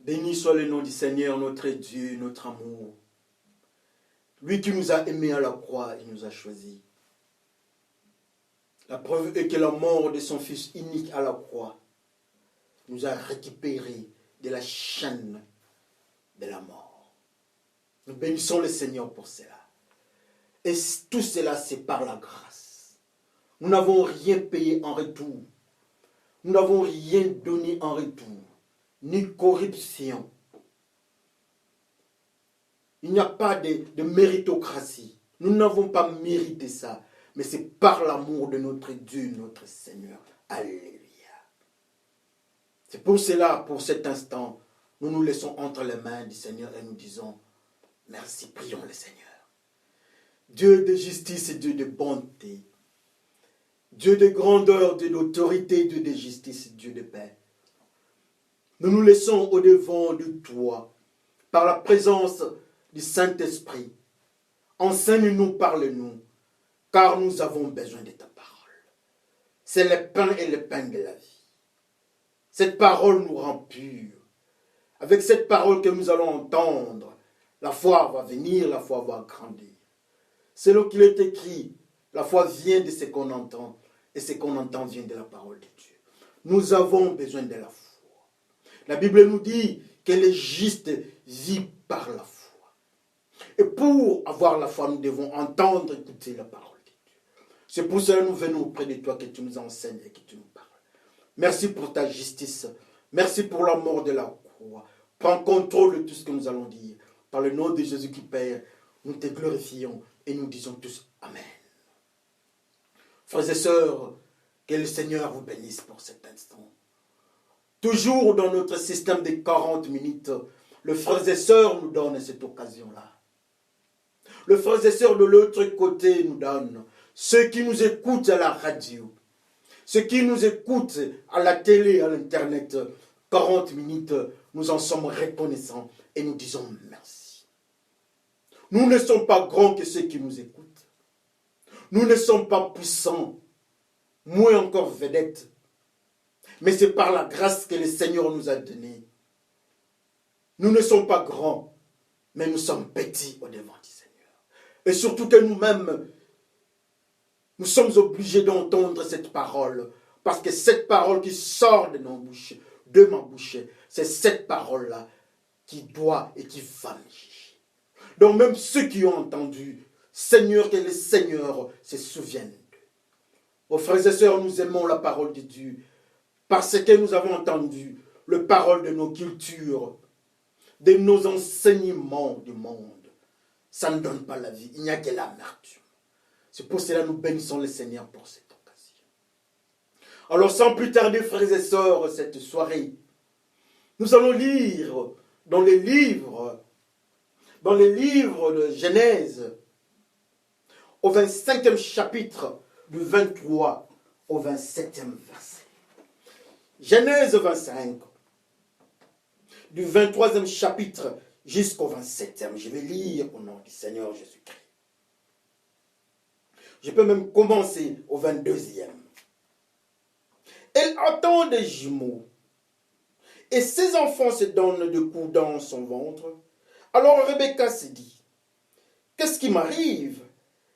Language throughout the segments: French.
Béni soit le nom du Seigneur, notre Dieu, notre amour. Lui qui nous a aimés à la croix, il nous a choisis. La preuve est que la mort de son Fils unique à la croix nous a récupérés de la chaîne de la mort. Nous bénissons le Seigneur pour cela. Et tout cela, c'est par la grâce. Nous n'avons rien payé en retour. Nous n'avons rien donné en retour. Ni corruption. Il n'y a pas de méritocratie. Nous n'avons pas mérité ça. Mais c'est par l'amour de notre Dieu, notre Seigneur. Alléluia. C'est pour cela, pour cet instant, nous nous laissons entre les mains du Seigneur et nous disons, merci, prions le Seigneur. Dieu de justice et Dieu de bonté. Dieu de grandeur, Dieu d'autorité, Dieu de justice, Dieu de paix. Nous nous laissons au-devant de toi, par la présence du Saint-Esprit. Enseigne-nous, parle-nous, car nous avons besoin de ta parole. C'est le pain et le pain de la vie. Cette parole nous rend purs. Avec cette parole que nous allons entendre, la foi va venir, la foi va grandir. C'est là qu'il est écrit, la foi vient de ce qu'on entend, et ce qu'on entend vient de la parole de Dieu. Nous avons besoin de la foi. La Bible nous dit que le juste vit par la foi. Et pour avoir la foi, nous devons entendre, écouter la parole de Dieu. C'est pour cela que nous venons auprès de toi, que tu nous enseignes et que tu nous parles. Merci pour ta justice. Merci pour la mort de la croix. Prends contrôle de tout ce que nous allons dire. Par le nom de Jésus qui Père, nous te glorifions et nous disons tous Amen. Frères et sœurs, que le Seigneur vous bénisse pour cet instant. Toujours dans notre système de 40 minutes, le frères et sœurs nous donne cette occasion-là. Le frères et sœurs de l'autre côté nous donne. Ceux qui nous écoutent à la radio, ceux qui nous écoutent à la télé, à l'internet, 40 minutes, nous en sommes reconnaissants et nous disons merci. Nous ne sommes pas grands que ceux qui nous écoutent. Nous ne sommes pas puissants, moins encore vedettes. Mais c'est par la grâce que le Seigneur nous a donnée. Nous ne sommes pas grands, mais nous sommes petits au devant du Seigneur. Et surtout que nous-mêmes, nous sommes obligés d'entendre cette parole. Parce que cette parole qui sort de nos bouches, de ma bouche, c'est cette parole-là qui doit et qui va me juger. Donc même ceux qui ont entendu, Seigneur, que le Seigneur se souvienne d'eux. Aux frères et sœurs, nous aimons la parole de Dieu. Parce que nous avons entendu le parole de nos cultures, de nos enseignements du monde. Ça ne donne pas la vie, il n'y a que l'amertume. C'est pour cela que nous bénissons le Seigneur pour cette occasion. Alors sans plus tarder, frères et sœurs, cette soirée, nous allons lire dans les livres de Genèse, au 25e chapitre, du 23 au 27e verset. Genèse 25, du 23e chapitre jusqu'au 27e. Je vais lire au nom du Seigneur Jésus-Christ. Je peux même commencer au 22e. Elle attend des jumeaux, et ses enfants se donnent de coups dans son ventre. Alors Rebecca se dit, qu'est-ce qui m'arrive?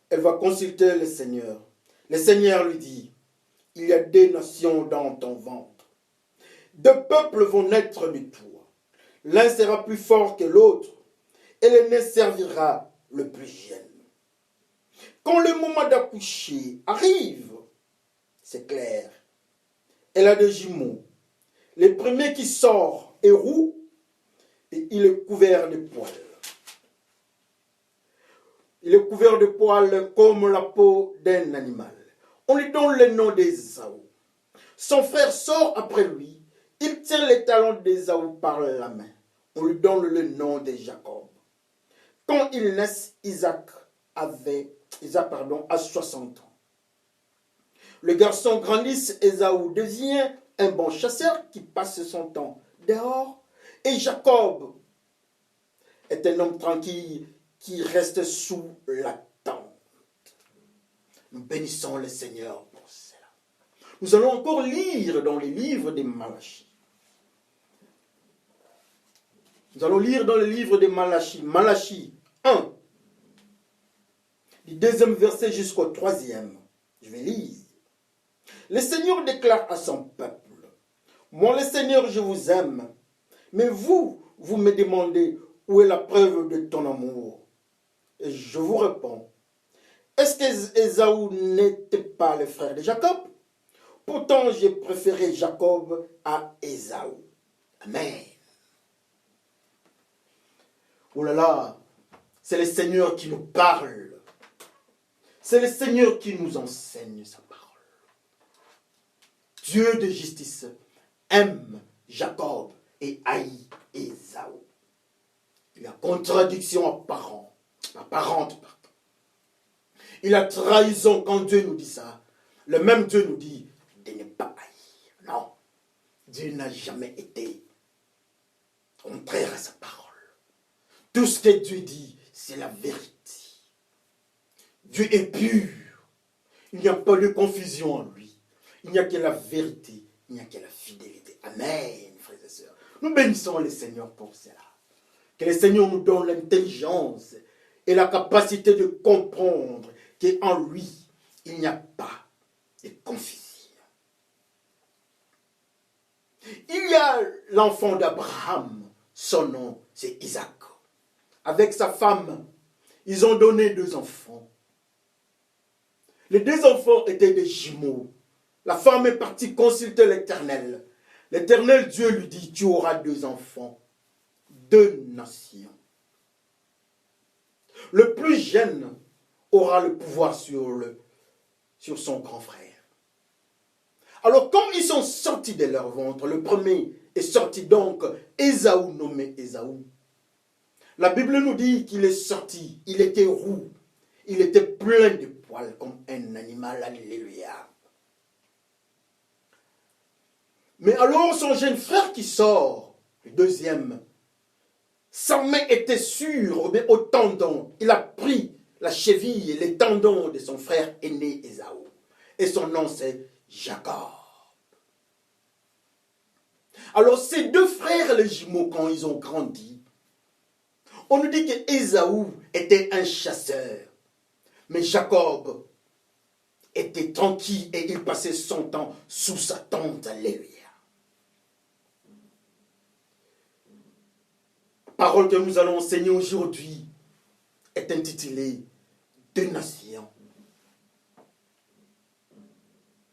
Elle va consulter le Seigneur. Le Seigneur lui dit, il y a des nations dans ton ventre. Deux peuples vont naître de toi. L'un sera plus fort que l'autre, et l'aîné servira le plus jeune. Quand le moment d'accoucher arrive, c'est clair, elle a des jumeaux. Le premier qui sort est roux et il est couvert de poils. Il est couvert de poils comme la peau d'un animal. On lui donne le nom d'Ésaü. Son frère sort après lui. Il tient les talons d'Ésaü par la main. On lui donne le nom de Jacob. Quand il naît, Isaac a 60 ans. Le garçon grandit, Ésaü devient un bon chasseur qui passe son temps dehors. Et Jacob est un homme tranquille qui reste sous la tente. Nous bénissons le Seigneur pour cela. Nous allons encore lire dans les livres des Malachie. Nous allons lire dans le livre de Malachie, Malachie 1, du 2e verset jusqu'au 3e. Je vais lire. Le Seigneur déclare à son peuple, moi le Seigneur, je vous aime, mais vous, vous me demandez où est la preuve de ton amour. Et je vous réponds, est-ce qu'Ésaü n'était pas le frère de Jacob? Pourtant, j'ai préféré Jacob à Ésaü. Amen. Oh là là, c'est le Seigneur qui nous parle. C'est le Seigneur qui nous enseigne sa parole. Dieu de justice aime Jacob et haït Ésaü. Il y a contradiction apparente. Il y a trahison quand Dieu nous dit ça. Le même Dieu nous dit de ne pas haïr. Non, Dieu n'a jamais été contraire à sa parole. Tout ce que Dieu dit, c'est la vérité. Dieu est pur. Il n'y a pas de confusion en lui. Il n'y a que la vérité. Il n'y a que la fidélité. Amen, frères et sœurs. Nous bénissons le Seigneur pour cela. Que le Seigneur nous donne l'intelligence et la capacité de comprendre qu'en lui, il n'y a pas de confusion. Il y a l'enfant d'Abraham, son nom, c'est Isaac. Avec sa femme, ils ont donné 2 enfants. Les 2 enfants étaient des jumeaux. La femme est partie consulter l'Éternel. L'Éternel, Dieu lui dit, tu auras 2 enfants, 2 nations. Le plus jeune aura le pouvoir sur son grand frère. Alors quand ils sont sortis de leur ventre, le premier est sorti donc, Ésaü, nommé Ésaü. La Bible nous dit qu'il est sorti, il était roux, il était plein de poils comme un animal, alléluia. Mais alors son jeune frère qui sort, le deuxième, sa main était sûre au tendon, il a pris la cheville et les tendons de son frère aîné Ésaü. Et son nom c'est Jacob. Alors ces 2 frères, les jumeaux, quand ils ont grandi, on nous dit que Ésaü était un chasseur. Mais Jacob était tranquille et il passait son temps sous sa tente. Alléluia. La parole que nous allons enseigner aujourd'hui est intitulée 2 nations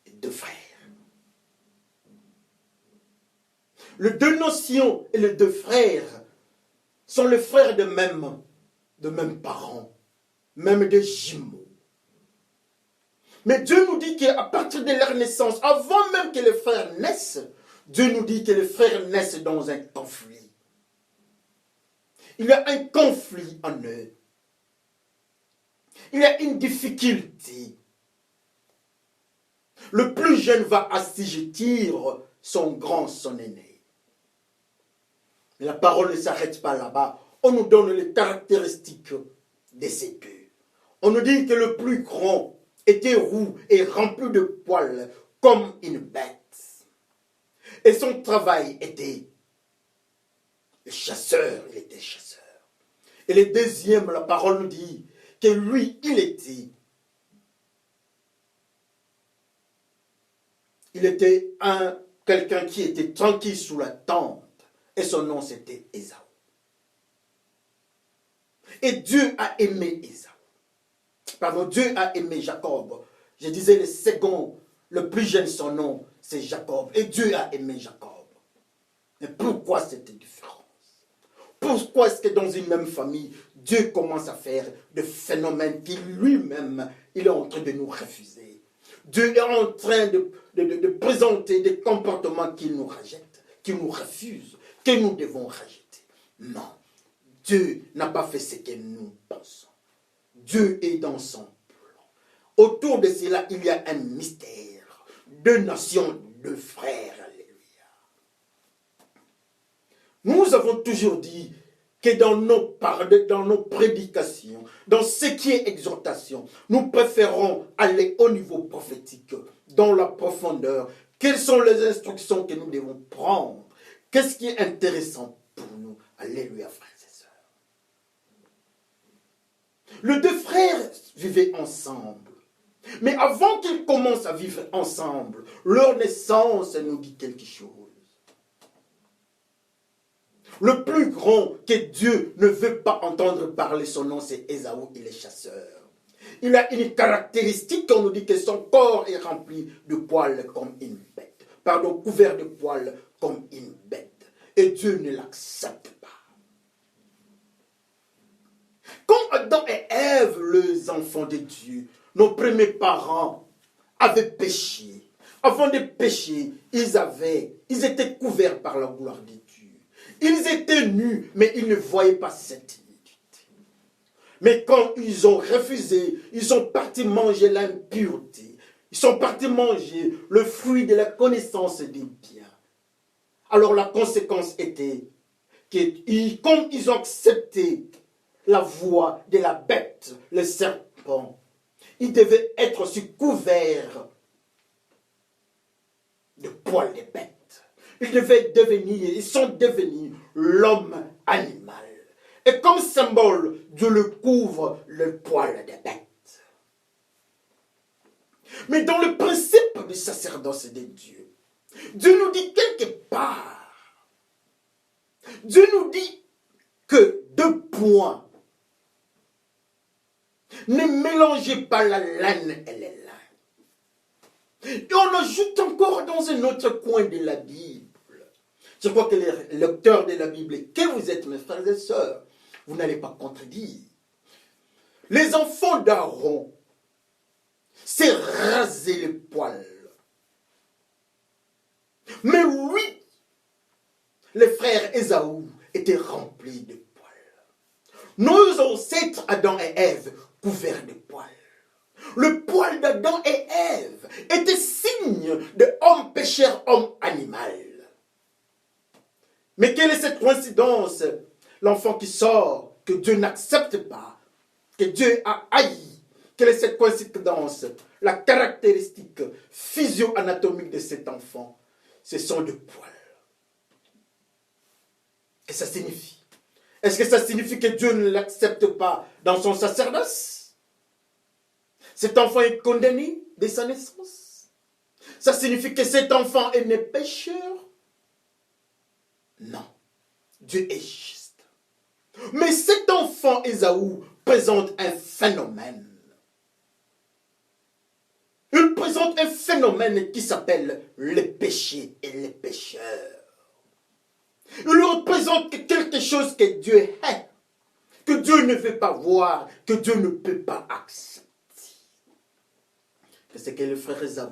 et 2 frères. Les 2 nations et les 2 frères sont les frères de même parents, même des jumeaux. Mais Dieu nous dit qu'à partir de leur naissance, avant même que les frères naissent, Dieu nous dit que les frères naissent dans un conflit. Il y a un conflit en eux. Il y a une difficulté. Le plus jeune va assujettir son aîné. Mais la parole ne s'arrête pas là-bas. On nous donne les caractéristiques de ces 2. On nous dit que le plus grand était roux et rempli de poils comme une bête. Et son travail était le chasseur, il était chasseur. Et le deuxième, la parole nous dit que lui, il était quelqu'un qui était tranquille sous la tente. Et son nom, c'était Ésaü. Et Dieu a aimé Ésaü. Dieu a aimé Jacob. Je disais le second, le plus jeune, son nom, c'est Jacob. Et Dieu a aimé Jacob. Mais pourquoi cette différence? Pourquoi est-ce que dans une même famille, Dieu commence à faire des phénomènes qu'il lui-même, il est en train de nous refuser? Dieu est en train de présenter des comportements qu'il nous rejette, qu'il nous refuse, que nous devons rejeter. Non, Dieu n'a pas fait ce que nous pensons. Dieu est dans son plan. Autour de cela, il y a un mystère. 2 nations, 2 frères. Alléluia. Nous avons toujours dit que dans nos prédications, dans ce qui est exhortation, nous préférons aller au niveau prophétique, dans la profondeur. Quelles sont les instructions que nous devons prendre? Qu'est-ce qui est intéressant pour nous? Alléluia, frères et sœurs. Les deux frères vivaient ensemble. Mais avant qu'ils commencent à vivre ensemble, leur naissance nous dit quelque chose. Le plus grand que Dieu ne veut pas entendre parler son nom, c'est Ésaü, il est chasseur. Il a une caractéristique, on nous dit que son corps est rempli de poils comme une bête. Pardon, couvert de poils comme une bête. Et Dieu ne l'accepte pas. Quand Adam et Ève, les enfants de Dieu, nos premiers parents, avaient péché, avant de pécher, ils étaient couverts par la gloire de Dieu. Ils étaient nus, mais ils ne voyaient pas cette nudité. Mais quand ils ont refusé, ils sont partis manger l'impureté. Ils sont partis manger le fruit de la connaissance des biens. Alors la conséquence était que, comme ils ont accepté la voix de la bête, le serpent, ils devaient être couverts de poils de bête. Ils sont devenus l'homme animal. Et comme symbole, Dieu le couvre le poil de bête. Mais dans le principe du sacerdoce de Dieu, Dieu nous dit quelque part, Dieu nous dit que 2 points, ne mélangez pas la laine et les laines. Et on ajoute encore dans un autre coin de la Bible. Je crois que les lecteurs de la Bible, que vous êtes mes frères et sœurs, vous n'allez pas contredire. Les enfants d'Aaron s'est rasé les poils. Mais lui, les frères Ésaü étaient remplis de poils. Nos ancêtres Adam et Ève couverts de poils. Le poil d'Adam et Ève était signe de homme pécheur, homme animal. Mais quelle est cette coïncidence? L'enfant qui sort, que Dieu n'accepte pas, que Dieu a haï. Quelle est cette coïncidence? La caractéristique physio-anatomique de cet enfant, ce sont des poils. Qu'est-ce que ça signifie? Est-ce que ça signifie que Dieu ne l'accepte pas dans son sacerdoce? Cet enfant est condamné dès sa naissance? Ça signifie que cet enfant est né pécheur? Non, Dieu est juste. Mais cet enfant Ésaü présente un phénomène. Il présente un phénomène qui s'appelle le péché et les pécheurs. Il représente quelque chose que Dieu hait, que Dieu ne veut pas voir, que Dieu ne peut pas accepter. C'est que le frère Ésaü.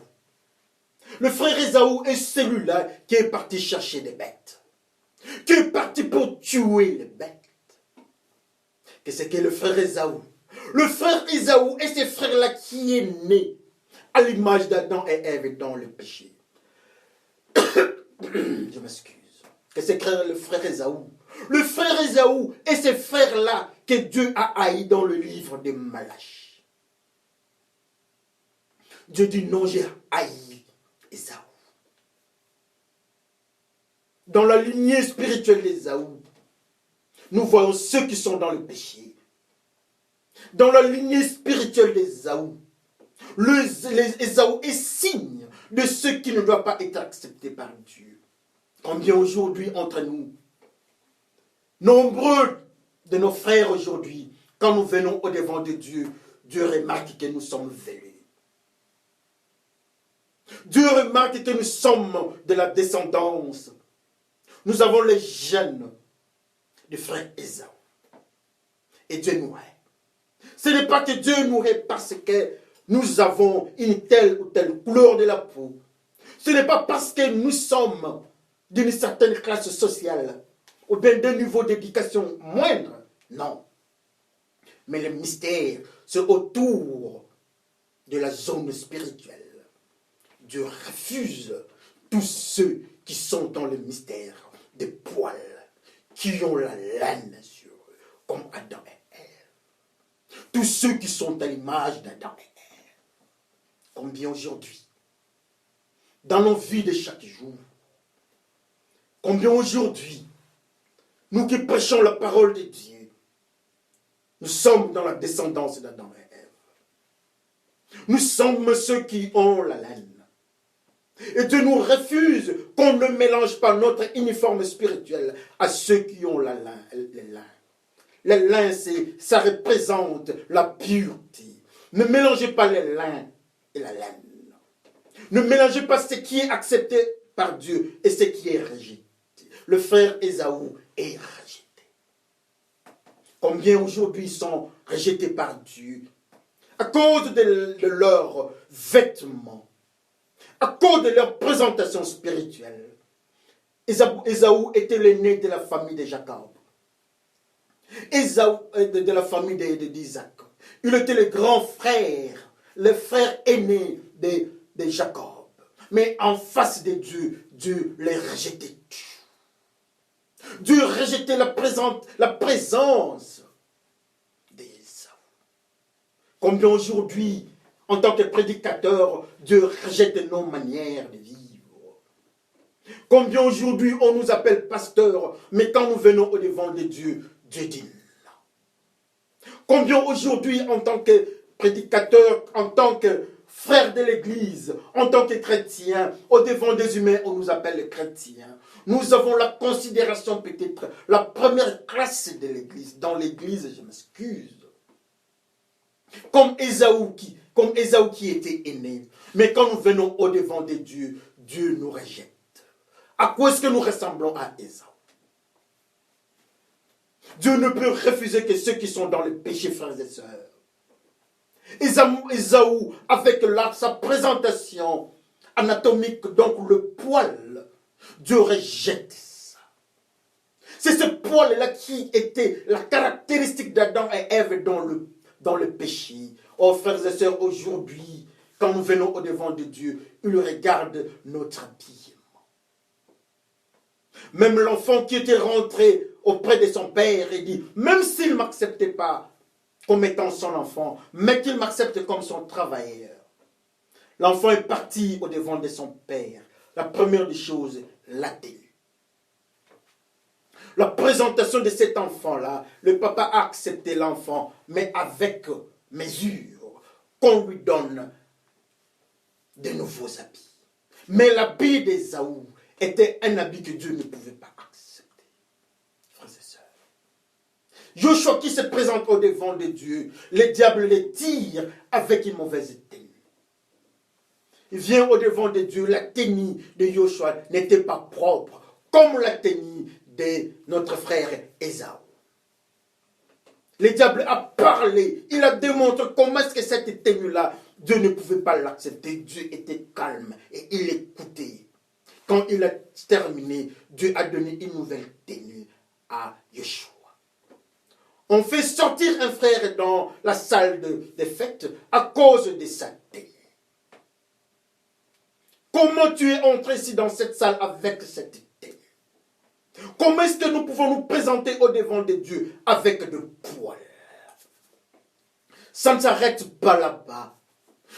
Le frère Ésaü est celui-là qui est parti chercher des bêtes. Qui est parti pour tuer les bêtes. Qu'est-ce que le frère Ésaü? Le frère Ésaü est ce frère-là qui est né à l'image d'Adam et Ève dans le péché. Je m'excuse. Qu'est-ce que le frère Ésaü? Le frère Ésaü est ce frère-là que Dieu a haï dans le livre de Malachie. Dieu dit non, j'ai haï Ésaü. Dans la lignée spirituelle d'Ésaü, nous voyons ceux qui sont dans le péché. Dans la lignée spirituelle d'Ésaü, Ésaü est signe de ceux qui ne doivent pas être acceptés par Dieu. Combien aujourd'hui entre nous, nombreux de nos frères aujourd'hui, quand nous venons au devant de Dieu, Dieu remarque que nous sommes velus. Dieu remarque que nous sommes de la descendance. Nous avons les gènes du frère Ésaü. Et Dieu nous hait. Ce n'est pas que Dieu nous hait parce que nous avons une telle ou telle couleur de la peau. Ce n'est pas parce que nous sommes d'une certaine classe sociale ou bien d'un niveau d'éducation moindre. Non. Mais le mystère, c'est autour de la zone spirituelle. Dieu refuse tous ceux qui sont dans le mystère des poils, qui ont la laine sur eux, comme Adam et Ève. Tous ceux qui sont à l'image d'Adam et Ève. Combien aujourd'hui, dans nos vies de chaque jour, combien aujourd'hui, nous qui prêchons la parole de Dieu, nous sommes dans la descendance d'Adam et Ève. Nous sommes ceux qui ont la laine. Et Dieu nous refuse qu'on ne mélange pas notre uniforme spirituel à ceux qui ont les lins. Les lins, ça représente la pureté. Ne mélangez pas les lins et la laine. Ne mélangez pas ce qui est accepté par Dieu et ce qui est rejeté. Le frère Ésaü est rejeté. Combien aujourd'hui sont rejetés par Dieu à cause de leurs vêtements, à cause de leur présentation spirituelle. Ésaü était l'aîné de la famille de Jacob. Ésaü de la famille d'Isaac. Il était le grand frère, le frère aîné de Jacob. Mais en face de Dieu, Dieu les rejetait. Dieu rejetait la présence d'Ésaü. Combien aujourd'hui, en tant que prédicateur, Dieu rejette nos manières de vivre. Combien aujourd'hui on nous appelle pasteur, mais quand nous venons au devant de Dieu, Dieu dit non. Combien aujourd'hui en tant que prédicateur, en tant que frère de l'église, en tant que chrétien, au devant des humains, on nous appelle les chrétiens. Nous avons la considération peut-être, la première classe de l'église. Dans l'église, je m'excuse. Comme Ésaü qui était aîné. Mais quand nous venons au devant de Dieu, Dieu nous rejette. À quoi est-ce que nous ressemblons à Ésaü? Dieu ne peut refuser que ceux qui sont dans le péché, frères et sœurs. Ésaü, avec sa présentation anatomique, donc le poil, Dieu rejette ça. C'est ce poil-là qui était la caractéristique d'Adam et Ève dans le péché. Oh, frères et sœurs, aujourd'hui, quand nous venons au devant de Dieu, il regarde notre habillement. Même l'enfant qui était rentré auprès de son père et dit, même s'il ne m'acceptait pas comme étant son enfant, mais qu'il m'accepte comme son travailleur. L'enfant est parti au devant de son père. La première des choses, la tenue. La présentation de cet enfant-là, le papa a accepté l'enfant, mais avec mesure, qu'on lui donne de nouveaux habits. Mais l'habit d'Ésaü était un habit que Dieu ne pouvait pas accepter. Frères et sœurs. Joshua qui se présente au devant de Dieu, le diable les tire avec une mauvaise tenue. Il vient au devant de Dieu, la tenue de Joshua n'était pas propre, comme la tenue de notre frère Ésaü. Le diable a parlé, il a démontré comment est-ce que cette tenue-là, Dieu ne pouvait pas l'accepter. Dieu était calme et il écoutait. Quand il a terminé, Dieu a donné une nouvelle tenue à Joshua. On fait sortir un frère dans la salle de fête à cause de sa tenue. Comment tu es entré ici dans cette salle avec cette tenue? Comment est-ce que nous pouvons nous présenter au devant de Dieu avec de poils? Ça ne s'arrête pas là-bas.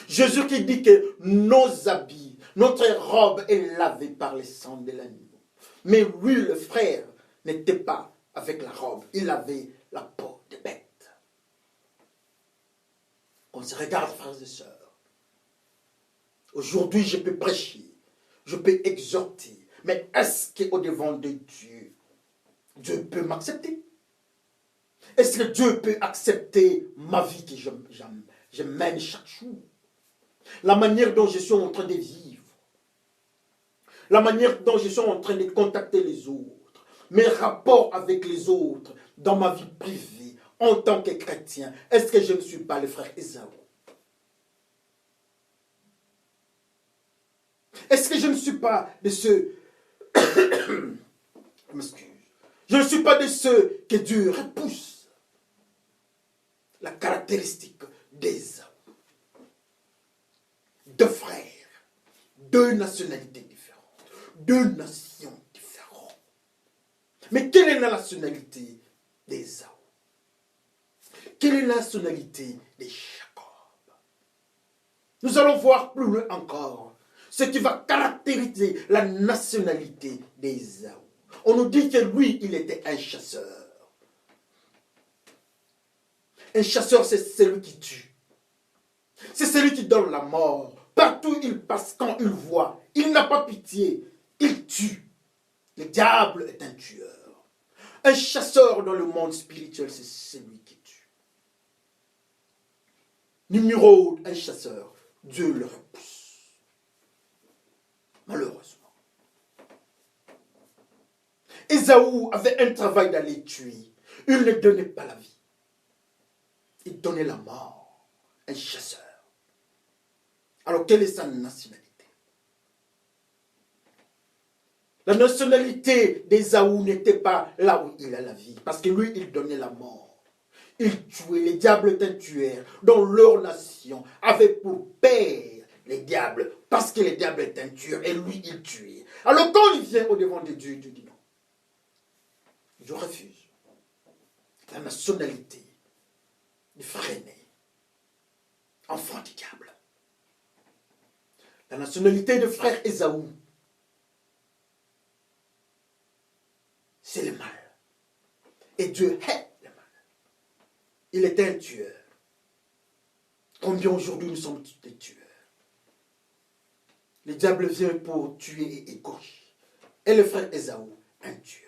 Jésus qui dit que nos habits, notre robe est lavée par le sang de l'agneau. Mais lui, le frère, n'était pas avec la robe. Il avait la peau de bête. On se regarde, frères et sœurs. Aujourd'hui, je peux prêcher, je peux exhorter. Mais est-ce qu'au devant de Dieu, Dieu peut m'accepter? Est-ce que Dieu peut accepter ma vie que je mène chaque jour? La manière dont je suis en train de vivre. La manière dont je suis en train de contacter les autres. Mes rapports avec les autres dans ma vie privée en tant que chrétien. Est-ce que je ne suis pas le frère Ésaü? Est-ce que je ne suis pas de ceux... Je m'excuse. Je ne suis pas de ceux que Dieu repousse. La caractéristique d'Ésaü. Deux frères, deux nationalités différentes, deux nations différentes. Mais quelle est la nationalité d'Ésaü? Quelle est la nationalité de Jacob? Nous allons voir plus loin encore ce qui va caractériser la nationalité d'Ésaü. On nous dit que lui, il était un chasseur. Un chasseur, c'est celui qui tue. C'est celui qui donne la mort. Partout où il passe, quand il voit, il n'a pas pitié. Il tue. Le diable est un tueur. Un chasseur dans le monde spirituel, c'est celui qui tue. Numéro un chasseur, Dieu le repousse. Malheureusement. Ésaü avait un travail d'aller tuer. Il ne donnait pas la vie. Il donnait la mort. Un chasseur. Alors, quelle est sa nationalité? La nationalité d'Ésaü n'était pas là où il a la vie. Parce que lui, il donnait la mort. Il tuait. Les diables étaient un tueur. Dont leur nation avait pour père les diables. Parce que les diables étaient un tueur. Et lui, il tuait. Alors, quand il vient au devant de Dieu, Dieu dit non. Je refuse. La nationalité du frère né. Enfant du diable. La nationalité de frère Ésaü, c'est le mal. Et Dieu hait le mal. Il était un tueur. Combien aujourd'hui nous sommes tous des tueurs? Le diable vient pour tuer et égorger. Et le frère Ésaü, un tueur.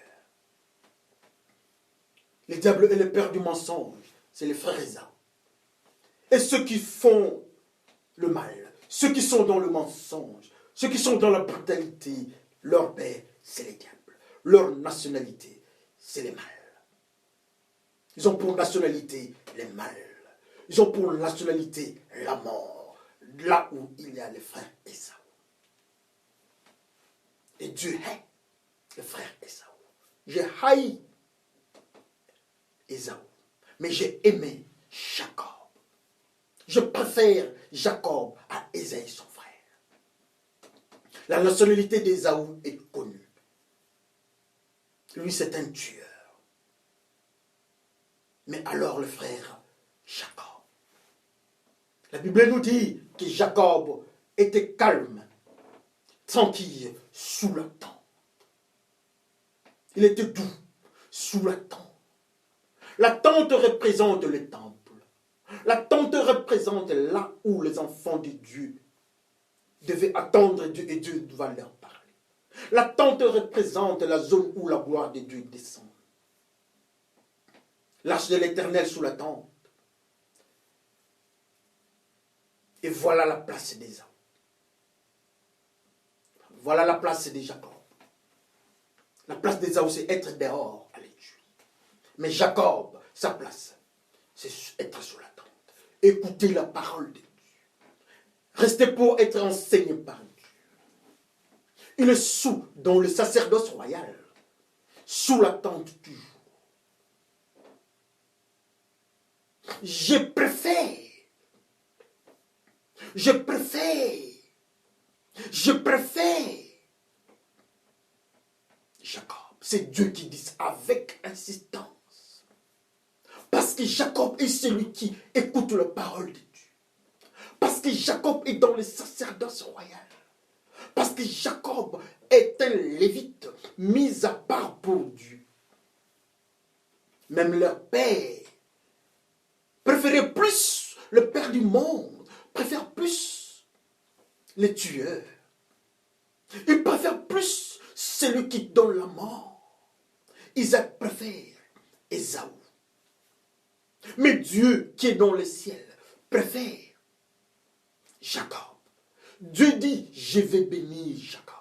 Le diable est le père du mensonge. C'est le frère Ésaü. Et ceux qui font le mal, ceux qui sont dans le mensonge, ceux qui sont dans la brutalité, leur père, c'est les diables. Leur nationalité, c'est les mal. Ils ont pour nationalité les mal. Ils ont pour nationalité la mort. Là où il y a les frères Ésaü. Et Dieu hait le frère Ésaü. J'ai haï Ésaü, mais j'ai aimé Jacob. Je préfère Jacob à Ésaü, son frère. La nationalité d'Ésaü est connue. Lui, c'est un tueur. Mais alors le frère Jacob. La Bible nous dit que Jacob était calme, tranquille, sous la tente. Il était doux, sous la tente. La tente représente le temple. La tente représente là où les enfants de Dieu devaient attendre Dieu et Dieu va leur parler. La tente représente la zone où la gloire de Dieu descend. L'arche de l'Éternel sous la tente. Et voilà la place d'Ésaü. Voilà la place de Jacob. La place d'Ésaü, c'est être dehors à l'étude. Mais Jacob, sa place, c'est être sous la tente. Écouter la parole de Dieu. Rester pour être enseigné par Dieu. Il est sous, dans le sacerdoce royal, sous la tente toujours. Je préfère Jacob. C'est Dieu qui dit ça avec insistance. Parce que Jacob est celui qui écoute la parole de Dieu. Parce que Jacob est dans le sacerdoce royal. Parce que Jacob est un lévite mis à part pour Dieu. Même leur père préférait plus, le père du monde, préfère plus les tueurs. Il préfère plus celui qui donne la mort. Isaac préfère Ésaü. Mais Dieu qui est dans le ciel préfère Jacob. Dieu dit, je vais bénir Jacob.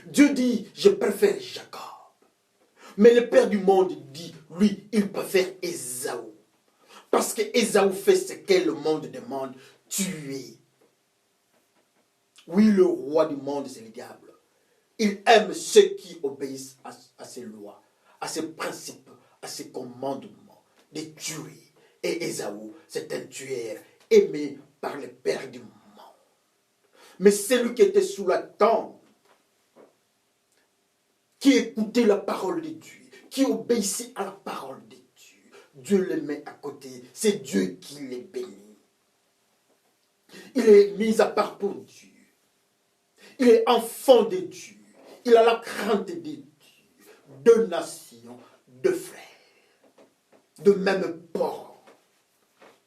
Dieu dit, je préfère Jacob. Mais le père du monde dit, lui, il préfère Ésaü. Parce que Ésaü fait ce que le monde demande, tuer. Oui, le roi du monde, c'est le diable. Il aime ceux qui obéissent à ses lois, à ses principes, à ses commandements, de tuer. Et Ésaü, c'est un tueur aimé par le père du monde. Mais celui qui était sous la tente, qui écoutait la parole de Dieu, qui obéissait à la parole de Dieu, Dieu le met à côté. C'est Dieu qui les bénit. Il est mis à part pour Dieu. Il est enfant de Dieu. Il a la crainte de Dieu. Deux nations, deux frères, de même parents.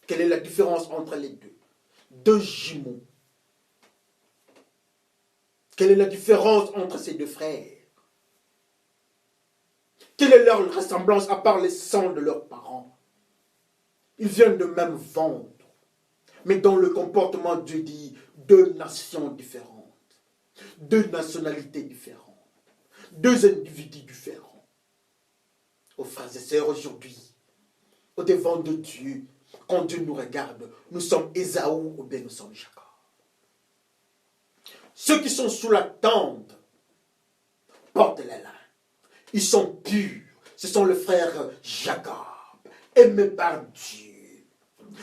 Quelle est la différence entre les deux? Deux jumeaux. Quelle est la différence entre ces deux frères? Quelle est leur ressemblance à part les sangs de leurs parents? Ils viennent de même ventre. Mais dans le comportement, Dieu dit deux nations différentes, deux nationalités différentes, deux individus différents. Aux frères et sœurs, aujourd'hui, au devant de Dieu, quand Dieu nous regarde, nous sommes Ésaü ou bien nous sommes Jacob. Ceux qui sont sous la tente portent les lins. Ils sont purs. Ce sont les frères Jacob, aimés par Dieu.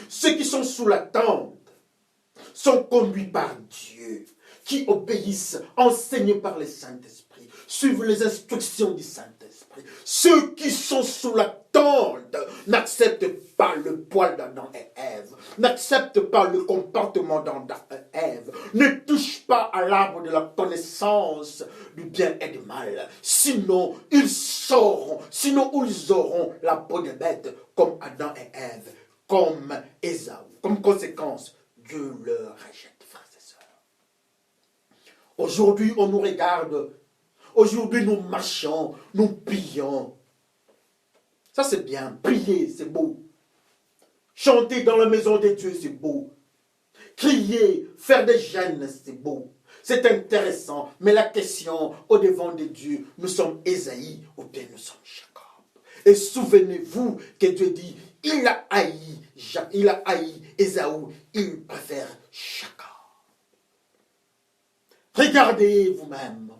Ceux qui sont sous la tente sont conduits par Dieu, qui obéissent, enseignés par le Saint-Esprit, suivent les instructions du Saint-Esprit. Ceux qui sont sous la tente n'acceptent pas le poil d'Adam et Ève, n'acceptent pas le comportement d'Adam et Ève, ne touchent pas à l'arbre de la connaissance du bien et du mal. Sinon, ils auront la peau de bête comme Adam et Ève, comme Ésaü. Comme conséquence, Dieu leur rejette, frères et sœurs. Aujourd'hui, on nous regarde. Aujourd'hui, nous marchons, nous prions. Ça, c'est bien. Prier, c'est beau. Chanter dans la maison de Dieu, c'est beau. Crier, faire des jeûnes, c'est beau. C'est intéressant. Mais la question, au devant de Dieu, nous sommes Ésaïe ou bien nous sommes Jacob. Et souvenez-vous que Dieu dit, il a haï Ésaü, il préfère Jacob. Regardez vous-même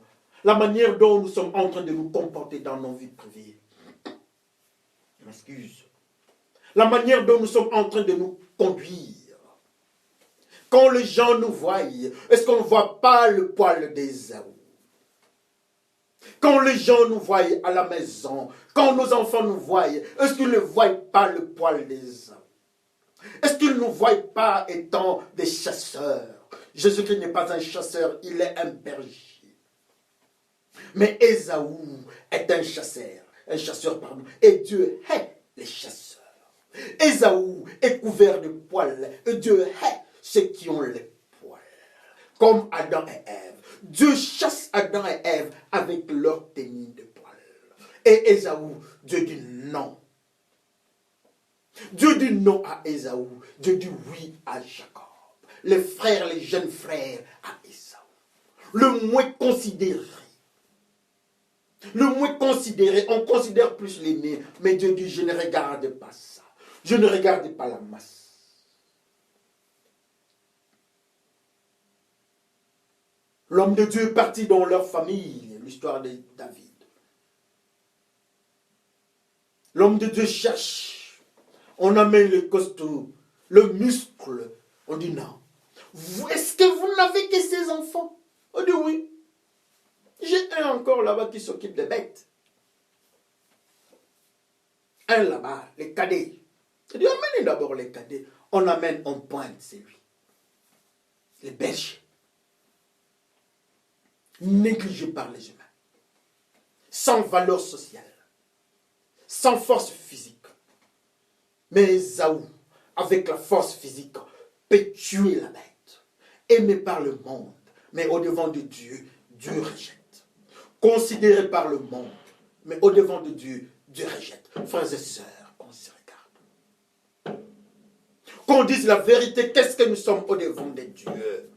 la manière dont nous sommes en train de nous comporter dans nos vies privées. Je m'excuse. La manière dont nous sommes en train de nous conduire. Quand les gens nous voient, est-ce qu'on ne voit pas le poil d'Ésaü? Quand les gens nous voient à la maison, quand nos enfants nous voient, est-ce qu'ils ne voient pas le poil d'Ésaü? Est-ce qu'ils ne nous voient pas étant des chasseurs? Jésus-Christ n'est pas un chasseur, il est un berger. Mais Ésaü est un chasseur, pardon, et Dieu hait les chasseurs. Ésaü est couvert de poils, et Dieu hait ceux qui ont les poils, comme Adam et Ève. Dieu chasse Adam et Ève avec leur tenue de poils. Et Ésaü, Dieu dit non. Dieu dit non à Ésaü, Dieu dit oui à Jacob. Les frères, les jeunes frères à Ésaü. Le moins considéré. Le moins considéré, on considère plus l'aîné, mais Dieu dit, je ne regarde pas ça. Je ne regarde pas la masse. L'homme de Dieu est parti dans leur famille, l'histoire de David. L'homme de Dieu cherche. On amène le costaud, le muscle. On dit non. Est-ce que vous n'avez que ces enfants? On dit oui. J'ai un encore là-bas qui s'occupe des bêtes. Un là-bas, les cadets. Je dis, amenez d'abord les cadets. On amène, on pointe, c'est lui. Les bergers. Négligés par les humains. Sans valeur sociale. Sans force physique. Mais Ésaü, avec la force physique, peut tuer la bête. Aimé par le monde. Mais au devant de Dieu, Dieu rejette. Considéré par le monde, mais au devant de Dieu, Dieu rejette. Frères et sœurs, on se regarde. Qu'on dise la vérité, qu'est-ce que nous sommes au devant de Dieu?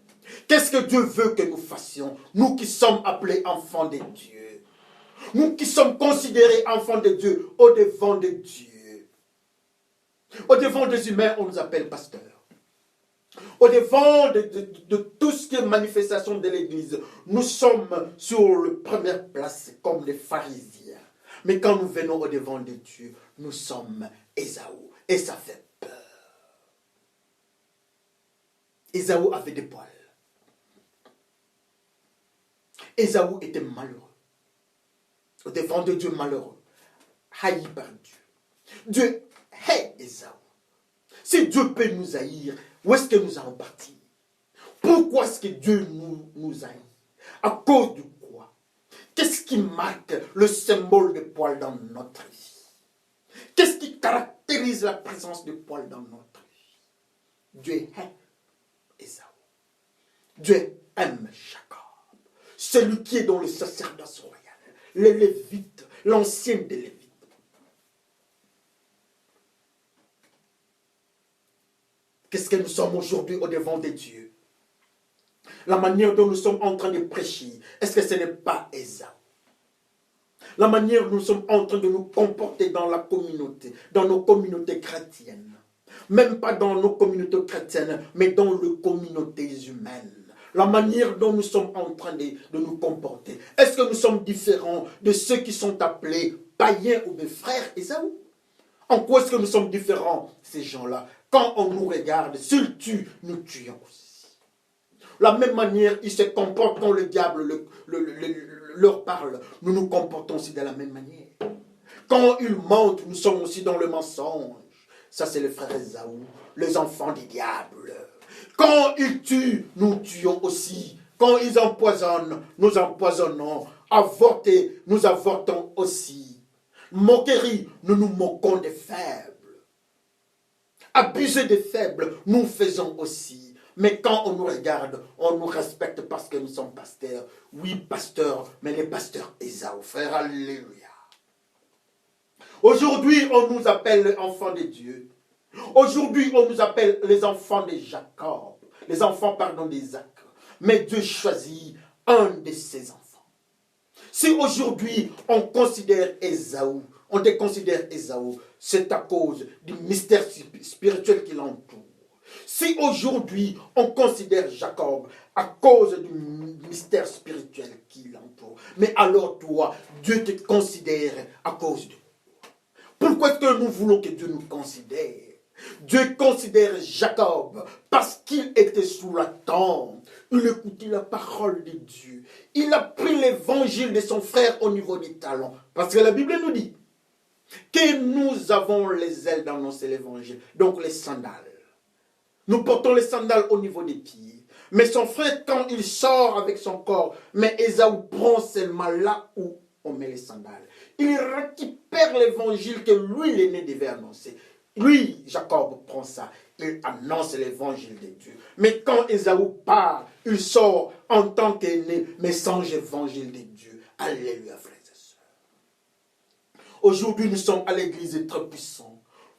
Qu'est-ce que Dieu veut que nous fassions? Nous qui sommes appelés enfants de Dieu. Nous qui sommes considérés enfants de Dieu au devant de Dieu. Au devant des humains, on nous appelle pasteurs. Au devant de tout ce qui est manifestation de l'Église, nous sommes sur la première place comme les pharisiens. Mais quand nous venons au devant de Dieu, nous sommes Ésaü. Et ça fait peur. Ésaü avait des poils. Ésaü était malheureux. Au devant de Dieu, malheureux. Haï par Dieu. Dieu hait Ésaü. Si Dieu peut nous haïr, où est-ce que nous allons partir? Pourquoi est-ce que Dieu nous haït? À cause de quoi? Qu'est-ce qui marque le symbole de poil dans notre vie? Qu'est-ce qui caractérise la présence de poil dans notre vie? Dieu aime Ésaü. Dieu aime Jacob. Celui qui est dans le sacerdoce royal. Les Lévites, l'ancien des Lévites. Qu'est-ce que nous sommes aujourd'hui au devant de Dieu? La manière dont nous sommes en train de prêcher, est-ce que ce n'est pas Ésaü? La manière dont nous sommes en train de nous comporter dans la communauté, dans nos communautés chrétiennes. Même pas dans nos communautés chrétiennes, mais dans les communautés humaines. La manière dont nous sommes en train de nous comporter. Est-ce que nous sommes différents de ceux qui sont appelés païens ou des frères Ésaü? En quoi est-ce que nous sommes différents, ces gens-là? Quand on nous regarde, s'ils tuent, nous tuons aussi. La même manière, ils se comportent quand le diable leur parle. Nous nous comportons aussi de la même manière. Quand ils mentent, nous sommes aussi dans le mensonge. Ça, c'est le frère Ésaü, les enfants du diable. Quand ils tuent, nous tuons aussi. Quand ils empoisonnent, nous empoisonnons. Avorter, nous avortons aussi. Moquerie, nous nous moquons des faibles. Abuser des faibles, nous faisons aussi. Mais quand on nous regarde, on nous respecte parce que nous sommes pasteurs. Oui, pasteurs, mais les pasteurs Ésaü, frère, alléluia. Aujourd'hui, on nous appelle les enfants de Dieu. Aujourd'hui, on nous appelle les enfants de Jacob. Les enfants, pardon, d'Isaac. Mais Dieu choisit un de ses enfants. Si aujourd'hui, on considère Ésaü, on déconsidère Ésaü, c'est à cause du mystère spirituel qui l'entoure. Si aujourd'hui, on considère Jacob à cause du mystère spirituel qui l'entoure, mais alors toi, Dieu te considère à cause de toi. Pourquoi est-ce que nous voulons que Dieu nous considère? Dieu considère Jacob parce qu'il était sous la tente. Il écoutait la parole de Dieu. Il a pris l'évangile de son frère au niveau des talons. Parce que la Bible nous dit que nous avons les ailes d'annoncer l'évangile. Donc les sandales. Nous portons les sandales au niveau des pieds. Mais son frère, quand il sort avec son corps, mais Ésaü prend seulement là où on met les sandales. Il récupère l'évangile que lui, l'aîné, devait annoncer. Lui, Jacob prend ça. Il annonce l'évangile de Dieu. Mais quand Ésaü part, il sort en tant qu'aîné, mais sans l'évangile de Dieu. Alléluia, frères et sœurs. Aujourd'hui, nous sommes à l'église très puissants.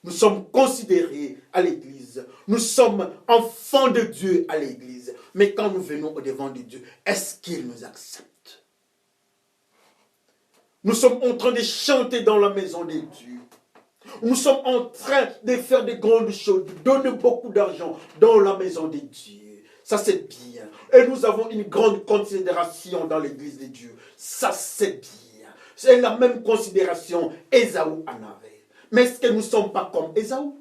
Nous sommes considérés à l'église. Nous sommes enfants de Dieu à l'église. Mais quand nous venons au devant de Dieu, est-ce qu'il nous accepte? Nous sommes en train de chanter dans la maison de Dieu. Nous sommes en train de faire de grandes choses, de donner beaucoup d'argent dans la maison de Dieu. Ça, c'est bien. Et nous avons une grande considération dans l'église de Dieu. Ça, c'est bien. C'est la même considération Ésaü en avait. Mais est-ce que nous ne sommes pas comme Ésaü?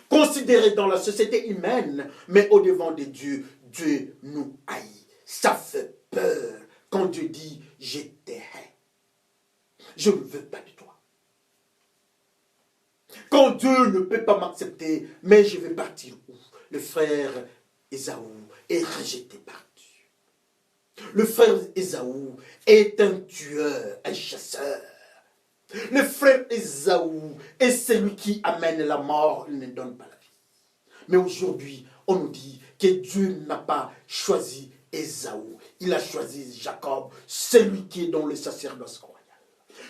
Considérés dans la société humaine, mais au devant de Dieu, Dieu nous haït. Ça fait peur quand Dieu dit « je te hais ». Je ne veux pas de toi. Quand Dieu ne peut pas m'accepter, mais je vais partir où? Le frère Ésaü est rejeté par Dieu. Le frère Ésaü est un tueur, un chasseur. Le frère Ésaü est celui qui amène la mort, il ne donne pas la vie. Mais aujourd'hui, on nous dit que Dieu n'a pas choisi Ésaü. Il a choisi Jacob, celui qui est dans le sacerdoce royal.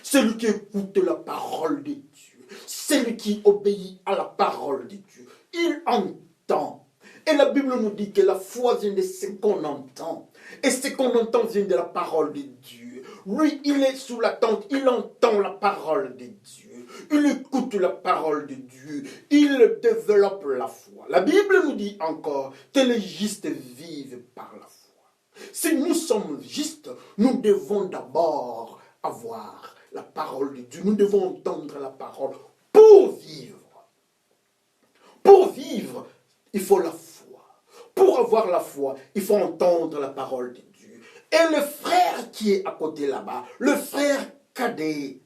Celui qui écoute la parole de Dieu. Celui qui obéit à la parole de Dieu. Il entend. Et la Bible nous dit que la foi vient de ce qu'on entend. Et ce qu'on entend vient de la parole de Dieu. Lui, il est sous la tente, il entend la parole de Dieu. Il écoute la parole de Dieu. Il développe la foi. La Bible nous dit encore que les justes vivent par la foi. Si nous sommes justes, nous devons d'abord avoir la parole de Dieu. Nous devons entendre la parole pour vivre. Pour vivre, il faut la foi. Pour avoir la foi, il faut entendre la parole de Dieu. Et le frère qui est à côté là-bas, le frère cadet,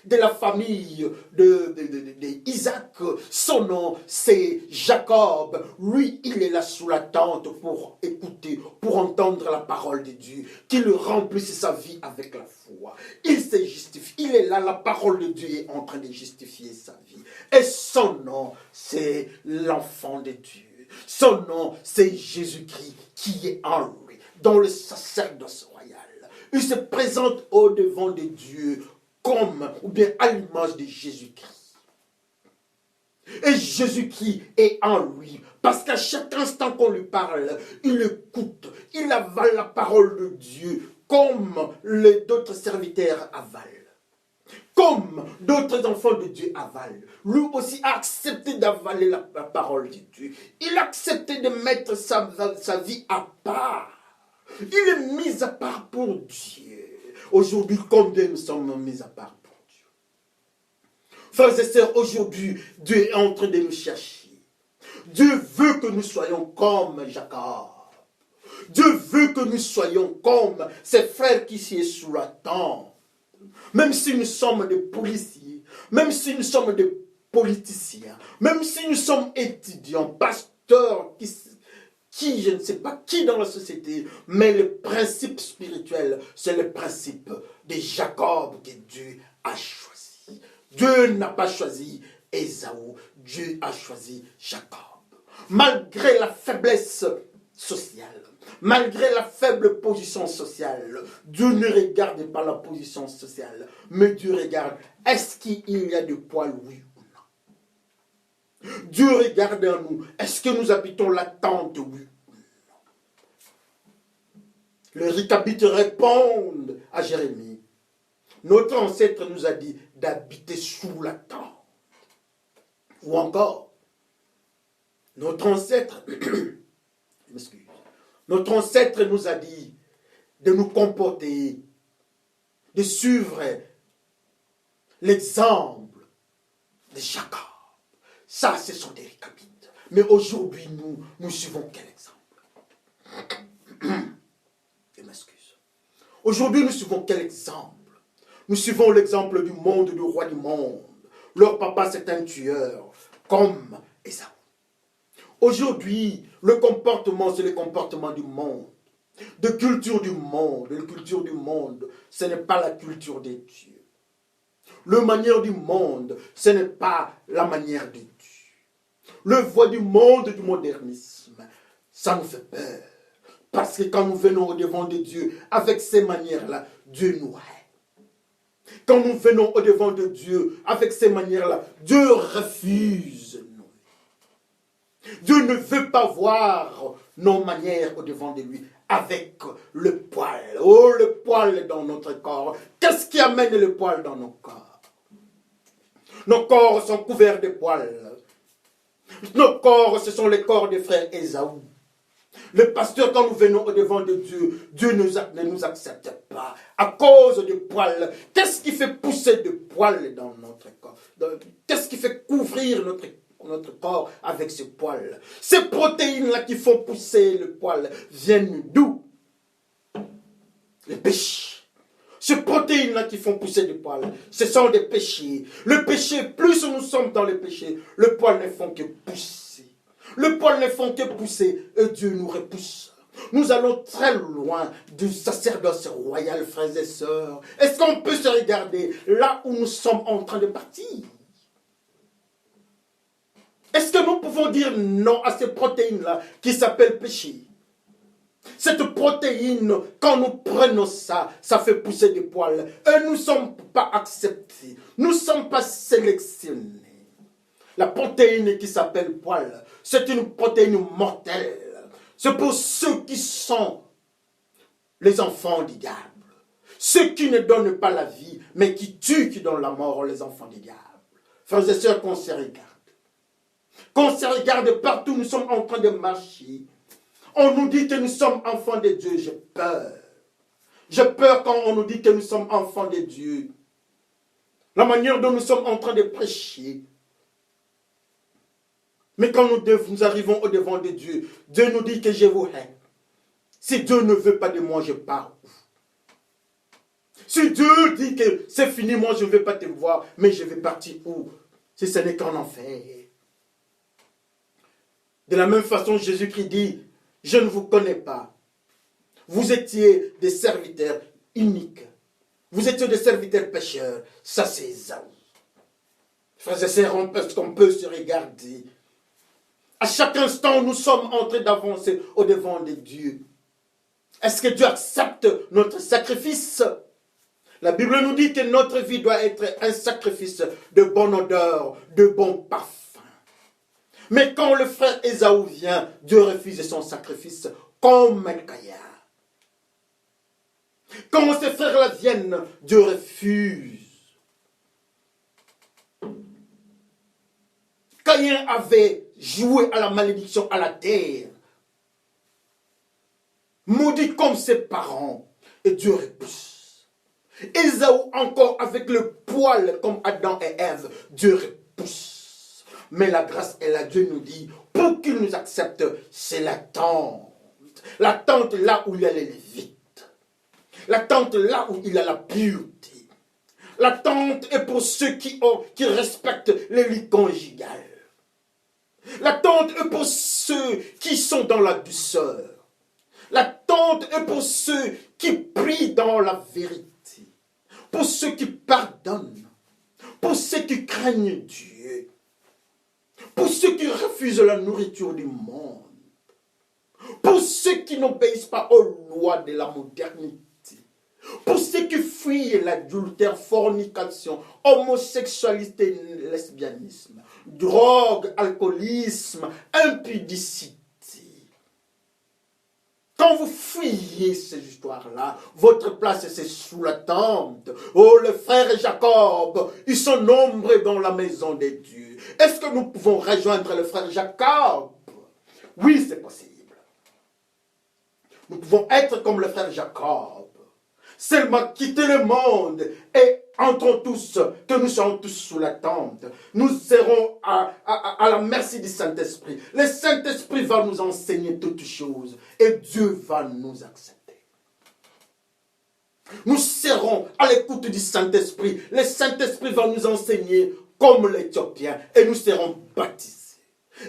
de la famille d'Isaac. Son nom, c'est Jacob. Lui, il est là sous la tente pour écouter, pour entendre la parole de Dieu, qu'il remplisse sa vie avec la foi. Il se justifie. Il est là, la parole de Dieu est en train de justifier sa vie. Et son nom, c'est l'enfant de Dieu. Son nom, c'est Jésus-Christ qui est en lui, dans le sacerdoce royal. Il se présente au devant de Dieu comme, ou bien à l'image de Jésus-Christ. Et Jésus-Christ est en lui, parce qu'à chaque instant qu'on lui parle, il écoute, il avale la parole de Dieu, comme d'autres serviteurs avalent. Comme d'autres enfants de Dieu avalent. Lui aussi a accepté d'avaler la parole de Dieu. Il a accepté de mettre sa vie à part. Il est mis à part pour Dieu. Aujourd'hui, combien nous sommes mis à part pour Dieu? Frères et sœurs, aujourd'hui, Dieu est en train de nous chercher. Dieu veut que nous soyons comme Jacob. Dieu veut que nous soyons comme ses frères qui sont sous la tente. Même si nous sommes des policiers, même si nous sommes des politiciens, même si nous sommes étudiants, pasteurs, qui je ne sais pas qui dans la société, mais le principe spirituel, c'est le principe de Jacob que Dieu a choisi. Dieu n'a pas choisi Ésaü, Dieu a choisi Jacob. Malgré la faiblesse sociale, malgré la faible position sociale, Dieu ne regarde pas la position sociale, mais Dieu regarde, est-ce qu'il y a du poil, oui ou non? Dieu regarde en nous, est-ce que nous habitons la tente, oui ou non? Le Récabite répond à Jérémie, notre ancêtre nous a dit d'habiter sous la tente. Ou encore, notre ancêtre, je m'excuse, notre ancêtre nous a dit de nous comporter, de suivre l'exemple de Jacob. Ça, ce sont des Récabites. Mais aujourd'hui, nous suivons quel exemple? Je m'excuse. Aujourd'hui, nous suivons quel exemple? Nous suivons l'exemple du monde, du roi du monde. Leur papa, c'est un tueur, comme Ésaü. Aujourd'hui, le comportement, c'est le comportement du monde. De culture du monde. La culture du monde, ce n'est pas la culture de Dieu. La manière du monde, ce n'est pas la manière de Dieu. Le voie du monde, du modernisme, ça nous fait peur. Parce que quand nous venons au devant de Dieu, avec ces manières-là, Dieu nous hait. Quand nous venons au devant de Dieu, avec ces manières-là, Dieu refuse nous. Dieu ne veut pas voir nos manières au devant de lui avec le poil. Oh, le poil dans notre corps. Qu'est-ce qui amène le poil dans nos corps? Nos corps sont couverts de poils. Nos corps, ce sont les corps des frères Ésaü. Le pasteur, quand nous venons au devant de Dieu, Dieu ne nous accepte pas à cause de poils. Qu'est-ce qui fait pousser de poils dans notre corps? Qu'est-ce qui fait couvrir notre corps avec ce poil? Ces protéines-là qui font pousser le poil viennent d'où? Les péchés. Ces protéines-là qui font pousser le poil, ce sont des péchés. Le péché, plus nous sommes dans le péché, le poil ne font que pousser. Le poil ne font que pousser et Dieu nous repousse. Nous allons très loin du sacerdoce royal, frères et sœurs. Est-ce qu'on peut se regarder là où nous sommes en train de partir? Est-ce que nous pouvons dire non à ces protéines-là qui s'appellent péché? Cette protéine, quand nous prenons ça, ça fait pousser des poils. Et nous ne sommes pas acceptés. Nous ne sommes pas sélectionnés. La protéine qui s'appelle poil, c'est une protéine mortelle. C'est pour ceux qui sont les enfants du diable. Ceux qui ne donnent pas la vie, mais qui tuent, qui donnent la mort, les enfants du diable. Frères et sœurs, qu'on se regarde. Qu'on se regarde partout, nous sommes en train de marcher. On nous dit que nous sommes enfants de Dieu, j'ai peur. J'ai peur quand on nous dit que nous sommes enfants de Dieu. La manière dont nous sommes en train de prêcher. Mais quand nous arrivons au devant de Dieu, Dieu nous dit que je vous hais. Si Dieu ne veut pas de moi, je pars où? Si Dieu dit que c'est fini, moi je ne vais pas te voir, mais je vais partir où? Si ce n'est qu'en enfer. De la même façon, Jésus-Christ dit, je ne vous connais pas. Vous étiez des serviteurs uniques. Vous étiez des serviteurs pécheurs. Ça, c'est Ésaü. Frères et sœurs, on peut se regarder. À chaque instant, nous sommes en train d'avancer au-devant de Dieu. Est-ce que Dieu accepte notre sacrifice? La Bible nous dit que notre vie doit être un sacrifice de bonne odeur, de bon parfum. Mais quand le frère Ésaü vient, Dieu refuse son sacrifice comme un caillard. Quand ces frères-là viennent, Dieu refuse. Caïn avait joué à la malédiction à la terre. Maudit comme ses parents. Et Dieu repousse. Ésaü encore avec le poil comme Adam et Ève. Dieu repousse. Mais la grâce et la Dieu nous dit, pour qu'il nous accepte, c'est l'attente. L'attente là où il y a les Lévites. L'attente là où il y a la pureté. L'attente est pour ceux qui respectent les vies conjugales. L'attente est pour ceux qui sont dans la douceur. L'attente est pour ceux qui prient dans la vérité. Pour ceux qui pardonnent. Pour ceux qui craignent Dieu. Pour ceux qui refusent la nourriture du monde. Pour ceux qui n'obéissent pas aux lois de la modernité. Pour ceux qui fuient l'adultère, fornication, homosexualité, lesbianisme, drogue, alcoolisme, impudicité. Quand vous fuyez ces histoires-là, votre place c'est sous la tente. Oh, le frère Jacob, ils sont nombreux dans la maison de Dieu. Est-ce que nous pouvons rejoindre le frère Jacob? Oui, c'est possible. Nous pouvons être comme le frère Jacob. Seulement quitter le monde et entrons tous, que nous serons tous sous la tente. Nous serons à la merci du Saint-Esprit. Le Saint-Esprit va nous enseigner toutes choses et Dieu va nous accepter. Nous serons à l'écoute du Saint-Esprit. Le Saint-Esprit va nous enseigner comme l'Éthiopien et nous serons baptisés.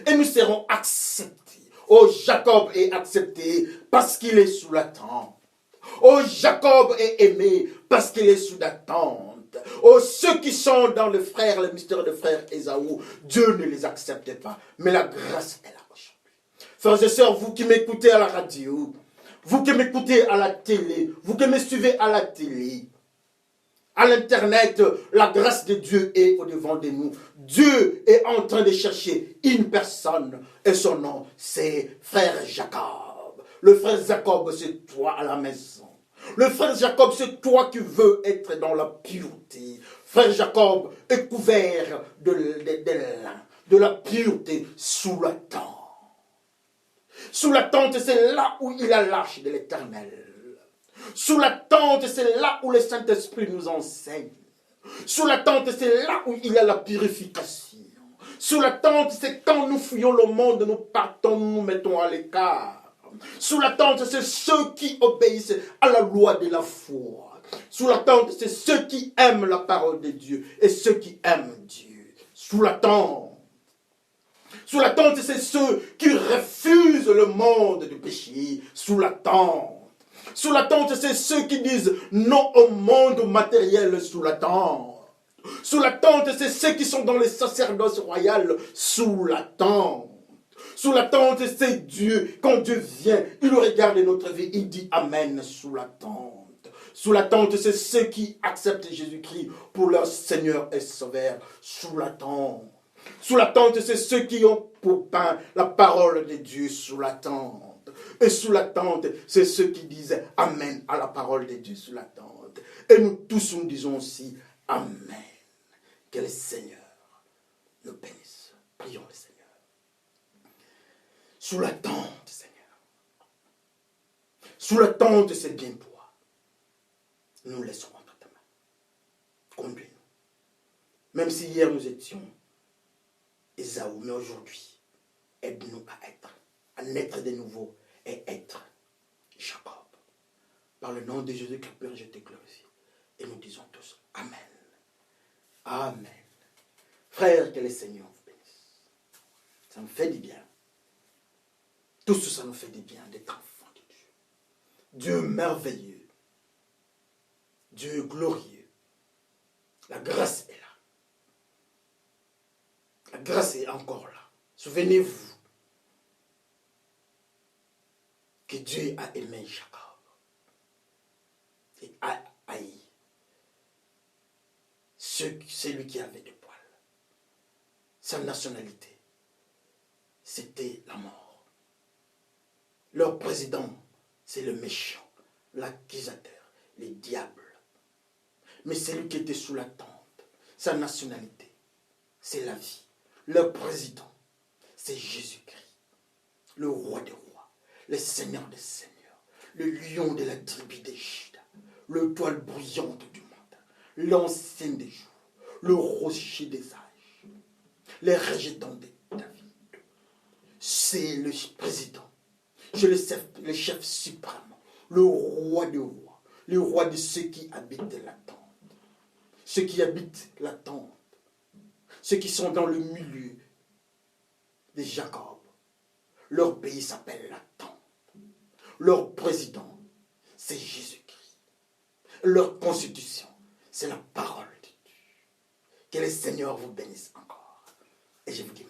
Et nous serons acceptés. Oh, Jacob est accepté parce qu'il est sous la tente. Oh, Jacob est aimé parce qu'il est sous l'attente. Oh, ceux qui sont dans le mystère de frère Ésaü, Dieu ne les accepte pas. Mais la grâce est là aujourd'hui. Frères et sœurs, vous qui m'écoutez à la radio, vous qui m'écoutez à la télé, vous qui me suivez à la télé, à l'internet, la grâce de Dieu est au-devant de nous. Dieu est en train de chercher une personne et son nom, c'est frère Jacob. Le frère Jacob, c'est toi à la maison. Le frère Jacob, c'est toi qui veux être dans la pureté. Frère Jacob est couvert de la pureté sous la tente. Sous la tente, c'est là où il a l'arche de l'Éternel. Sous la tente, c'est là où le Saint-Esprit nous enseigne. Sous la tente, c'est là où il y a la purification. Sous la tente, c'est quand nous fuyons le monde, nous partons, nous nous mettons à l'écart. Sous la tente, c'est ceux qui obéissent à la loi de la foi. Sous la tente, c'est ceux qui aiment la parole de Dieu et ceux qui aiment Dieu. Sous la tente. Sous la tente, c'est ceux qui refusent le monde du péché. Sous la tente. Sous la tente, c'est ceux qui disent non au monde matériel sous la tente. Sous la tente, c'est ceux qui sont dans les sacerdoces royales sous la tente. Sous la tente, c'est Dieu. Quand Dieu vient, il regarde notre vie, il dit Amen sous la tente. Sous la tente, c'est ceux qui acceptent Jésus-Christ pour leur Seigneur et Sauveur. Sous la tente. Sous la tente, c'est ceux qui ont pour pain la parole de Dieu sous la tente. Et sous la tente, c'est ceux qui disent Amen à la parole de Dieu sous la tente. Et nous tous, nous disons aussi Amen. Que le Seigneur nous bénisse. Prions le Seigneur. Sous la tente, Seigneur. Sous la tente, c'est bien toi. Nous laisserons entre ta main. Conduis-nous. Même si hier nous étions Ésaü, mais aujourd'hui, aide-nous à naître de nouveau et être Jacob. Par le nom de Jésus-Christ, Père, je te glorifie Et nous disons tous Amen. Amen. Frère, que le Seigneur vous bénisse. Ça me fait du bien. Tout ça nous fait du bien d'être enfants de Dieu. Dieu merveilleux. Dieu glorieux. La grâce est là. La grâce est encore là. Souvenez-vous que Dieu a aimé Jacob et a haï celui qui avait des poils. Sa nationalité, c'était la mort. Leur président, c'est le méchant, l'accusateur, le diable. Mais celui qui était sous la tente, sa nationalité, c'est la vie. Leur président, c'est Jésus-Christ, le roi des rois, le Seigneur des seigneurs, le lion de la tribu des Juda, le toile brillante du monde, l'ancien des jours, le rocher des âges, le rejetant de David. C'est le président, c'est le chef suprême, le roi des rois, le roi de ceux qui habitent la tente. Ceux qui habitent la tente, ceux qui sont dans le milieu de Jacob, leur pays s'appelle la tente. Leur président, c'est Jésus-Christ. Leur constitution, c'est la parole de Dieu. Que le Seigneur vous bénisse encore. Et je vous dis